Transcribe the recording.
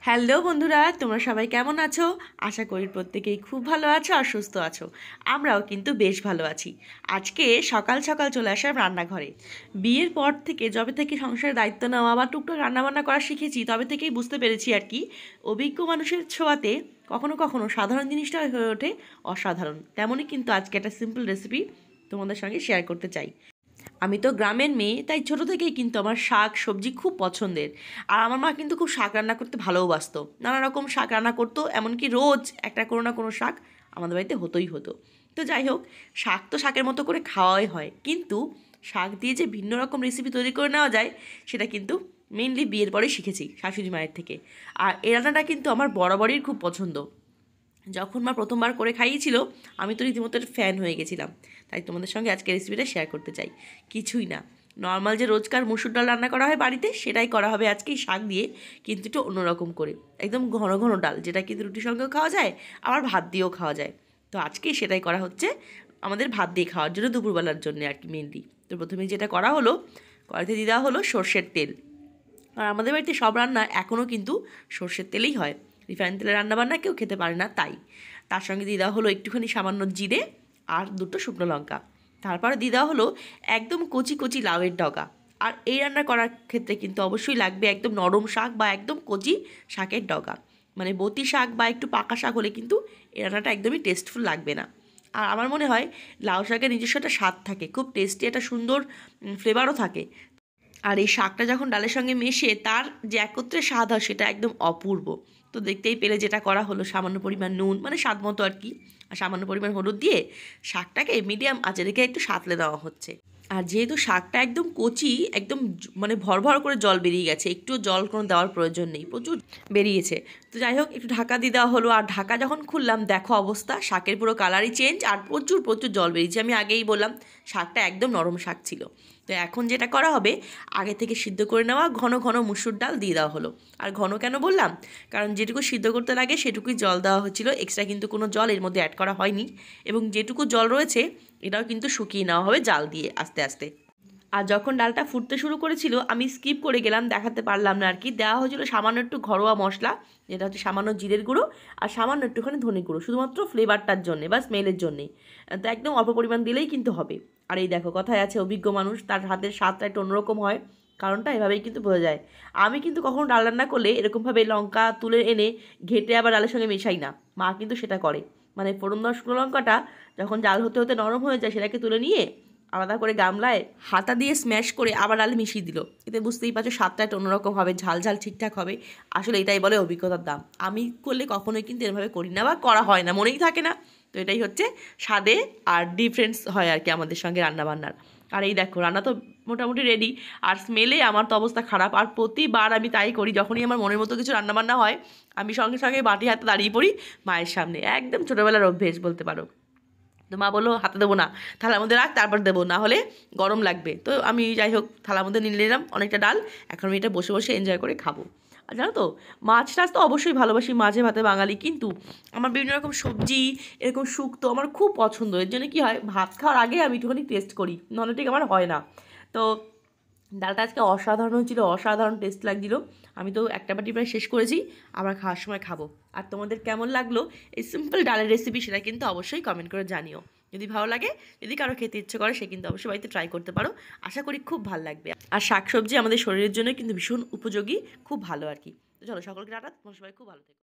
Hello বন্ধুরা, তোমরা সবাই কেমন আছো? আশা করি প্রত্যেকেই খুব ভালো আছো আর সুস্থ আছো। আমরাও কিন্তু বেশ ভালো আছি। আজকে সকাল সকাল চলে আসলাম রান্নাঘরে। বিয়ের পর থেকে যবে থেকে সংসারের দায়িত্ব নেওয়া বা টুকটাক রান্নাবান্না করা শিখেছি, তবে থেকেই বুঝতে পেরেছি আর কি, অভিজ্ঞ মানুষের ছোঁয়াতে কখনো কখনো সাধারণ জিনিসটা হয়ে ওঠে অসাধারণ। তেমনই কিন্তু আজকে একটা সিম্পল রেসিপি তোমাদের সঙ্গে শেয়ার করতে চাই। আমি তো গ্রামের মেয়ে, তাই ছোটো থেকেই কিন্তু আমার শাক সবজি খুব পছন্দের। আর আমার মা কিন্তু খুব শাক রান্না করতে ভালোবাসতো, নানা রকম শাক রান্না করতো, এমনকি রোজ একটা কোনো না কোনো শাক আমাদের বাড়িতে হতোই হতো। তো যাই হোক, শাক তো শাকের মতো করে খাওয়াই হয়, কিন্তু শাক দিয়ে যে ভিন্ন রকম রেসিপি তৈরি করে নেওয়া যায়, সেটা কিন্তু মেনলি বিয়ের পরে শিখেছি শাশুড়ি মায়ের থেকে। আর এই রান্নাটা কিন্তু আমার বরাবরই খুব পছন্দ। যখন মা প্রথমবার করে খাইয়েছিল, আমি তো রীতিমতো ফ্যান হয়ে গেছিলাম। তাই তোমাদের সঙ্গে আজকে রেসিপিটা শেয়ার করতে চাই। কিছুই না, নর্মাল যে রোজকার মুসুর ডাল রান্না করা হয় বাড়িতে, সেটাই করা হবে আজকে এই শাক দিয়ে, কিন্তু একটু অন্যরকম করে। একদম ঘন ঘন ডাল, যেটা কিন্তু রুটির সঙ্গেও খাওয়া যায়, আবার ভাত দিয়েও খাওয়া যায়। তো আজকে সেটাই করা হচ্ছে আমাদের ভাত দিয়ে খাওয়ার জন্য, দুপুরবেলার জন্য আর কি মেনলি। তো প্রথমে যেটা করা হলো, কড়াইতে দিয়ে দেওয়া হলো সর্ষের তেল। আর আমাদের বাড়িতে সব রান্না এখনও কিন্তু সর্ষের তেলেই হয়, রিফাইন তেলের রান্নাবান্না কেউ খেতে পারে না। তাই তার সঙ্গে দিয়ে দেওয়া হলো একটুখানি সামান্য জিরে আর দুটো শুকনো লঙ্কা। তারপরে দিয়ে দেওয়া হলো একদম কচি কচি লাউয়ের ডগা। আর এই রান্না করার ক্ষেত্রে কিন্তু অবশ্যই লাগবে একদম নরম শাক বা একদম কচি শাকের ডগা। মানে বতি শাক বা একটু পাকা শাক হলে কিন্তু এই রান্নাটা একদমই টেস্টফুল লাগবে না। আর আমার মনে হয় লাউ শাকের নিজস্ব একটা স্বাদ থাকে, খুব টেস্টি একটা সুন্দর ফ্লেভারও থাকে। আর এই শাকটা যখন ডালের সঙ্গে মেশে তার যে একত্রে স্বাদ হয়, সেটা একদম অপূর্ব। তো দেখতেই পেলে যেটা করা হলো, সামান্য পরিমাণ নুন, মানে স্বাদ মতো আর কি, আর সামান্য পরিমাণ হলুদ দিয়ে শাকটাকে মিডিয়াম আঁচে রেখে একটু সাঁতলে দেওয়া হচ্ছে। আর যেহেতু শাকটা একদম কচি, একদম মানে ভর করে জল বেরিয়ে গেছে, একটু জল কোনো দেওয়ার প্রয়োজন নেই, প্রচুর বেরিয়েছে। তো যাই হোক, একটু ঢাকা দিয়ে দেওয়া হলো। আর ঢাকা যখন খুললাম, দেখো অবস্থা, শাকের পুরো কালারই চেঞ্জ, আর প্রচুর প্রচুর জল বেরিয়েছে। আমি আগেই বললাম শাকটা একদম নরম শাক ছিল। তো এখন যেটা করা হবে, আগে থেকে সিদ্ধ করে নেওয়া ঘন ঘন মুসুর ডাল দিয়ে দেওয়া হলো। আর ঘন কেন বললাম, কারণ যেটুকু সিদ্ধ করতে লাগে সেটুকুই জল দেওয়া হচ্ছিলো, এক্সট্রা কিন্তু কোনো জল এর মধ্যে অ্যাড করা হয়নি। এবং যেটুকু জল রয়েছে, এটাও কিন্তু শুকিয়ে নেওয়া হবে জাল দিয়ে আস্তে আস্তে। আর যখন ডালটা ফুটতে শুরু করেছিল, আমি স্কিপ করে গেলাম, দেখাতে পারলাম না আর কি, দেওয়া হয়েছিল সামান্য একটু ঘরোয়া মশলা, যেটা হচ্ছে সামান্য জিরের গুঁড়ো আর সামান্য একটুখানি ধনে গুঁড়ো, শুধুমাত্র ফ্লেভারটার জন্যে বা স্মেলের জন্যেই। তো একদম অল্প পরিমাণ দিলেই কিন্তু হবে। আর এই দেখো, কথায় আছে অভিজ্ঞ মানুষ তার হাতের স্বাদটা একটু অন্যরকম হয়, কারণটা এভাবেই কিন্তু বোঝা যায়। আমি কিন্তু কখনো ডাল রান্না করলে এরকমভাবে লঙ্কা তুলে এনে ঘেটে আবার ডালের সঙ্গে মেশাই না। মা কিন্তু সেটা করে, মানে ফোড়ন দেওয়া শুকনো লঙ্কাটা যখন জাল হতে হতে নরম হয়ে যায়, সেটাকে তুলে নিয়ে আলাদা করে গামলায় হাতা দিয়ে স্ম্যাশ করে আবার ডালে মিশিয়ে দিল। এতে বুঝতেই পারছো স্বাদটা একটু অন্যরকম হবে, ঝাল ঝাল ঠিকঠাক হবে। আসলে এটাই বলে অভিজ্ঞতার দাম। আমি করলে কখনোই কিন্তু এভাবে করি না বা করা হয় না, মনেই থাকে না। তো এটাই হচ্ছে স্বাদে আর ডিফারেন্স হয় আর কি আমাদের সঙ্গে রান্নাবান্নার। আর এই দেখো, রান্না তো মোটামুটি রেডি, আর স্মেলে আমার তো অবস্থা খারাপ। আর প্রতিবার আমি তাই করি, যখনই আমার মনের মতো কিছু রান্নাবান্না হয়, আমি সঙ্গে সঙ্গে বাটি হাতে দাঁড়িয়ে পড়ি মায়ের সামনে। একদম ছোটোবেলার অভ্যেস বলতে পারো। তো মা বললো হাতে দেবো না, থালার মধ্যে রাখ, তারপর দেবো, না হলে গরম লাগবে। তো আমি যাই হোক থালার মধ্যে নিয়ে নিলাম অনেকটা ডাল। এখন আমি এটা বসে বসে এনজয় করে খাবো। আর জানো তো, মাছ টাছ তো অবশ্যই ভালোবাসি, মাঝে ভাতে বাঙালি, কিন্তু আমার বিভিন্ন রকম সবজি এরকম শুক্তো আমার খুব পছন্দ। এর জন্য কী হয়, ভাত খাওয়ার আগে আমি একটুখানি টেস্ট করি, নাহলে ঠিক আমার হয় না। তো ডালটা আজকে অসাধারণ হয়েছিল, অসাধারণ টেস্ট লাগছিলো। আমি তো একটা বাটি প্রায় শেষ করেছি, আবার খাওয়ার সময় খাবো। আর তোমাদের কেমন লাগলো এই সিম্পল ডালের রেসিপি, সেটা কিন্তু অবশ্যই কমেন্ট করে জানিও। যদি ভালো লাগে, যদি কারো খেতে ইচ্ছে করে, সে কিন্তু অবশ্যই বাড়িতে ট্রাই করতে পারো। আশা করি খুব ভালো লাগবে। আর শাকসবজি আমাদের শরীরের জন্য কিন্তু ভীষণ উপযোগী, খুব ভালো আর কি। তো চলো, সকলকে টাটা, তোমার সবাই খুব ভালো থেকো।